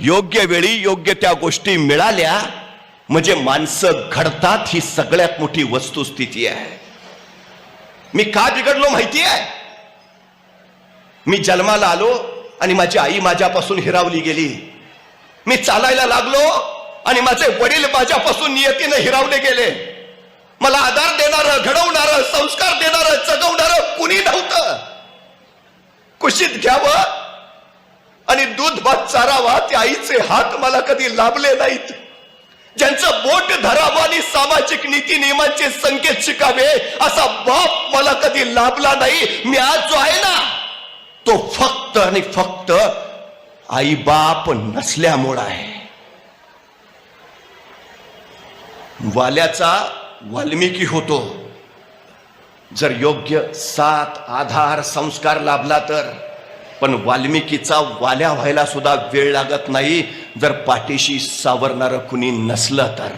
योग्य वेळी योग्य त्या गोष्टी मिळाल्या म्हणजे माणसं घडतात, ही सगळ्यात मोठी वस्तुस्थिती आहे. मी का बिघडलो माहिती आहे? मी जन्माला आलो आणि माझी आई माझ्यापासून हिरावली गेली. मी चालायला लागलो आणि माझे वडील माझ्यापासून नियतीने हिरावले गेले. मला आधार देणारं, घडवणारं, संस्कार देणारं, जगवणारं कुणी नव्हतं. कुशीत घ्यावं आणि दूध भात चारावा त्या आईचे हात मला कधी लाभले नाहीत. ज्यांचं बोट धरावं आणि सामाजिक नीती नियमांचे संकेत शिकावे असा बाप मला कधी लाभला नाही. मी आज जो आहे ना तो फक्त आणि फक्त आई बाप नसल्यामुळे आहे. वाल्याचा वाल्मिकी होतो जर योग्य साथ, आधार, संस्कार लाभला तर. पण वाल्मिकीचा वाल्या व्हायला सुद्धा वेळ लागत नाही जर पाठीशी सावरणारं कुणी नसलं तर.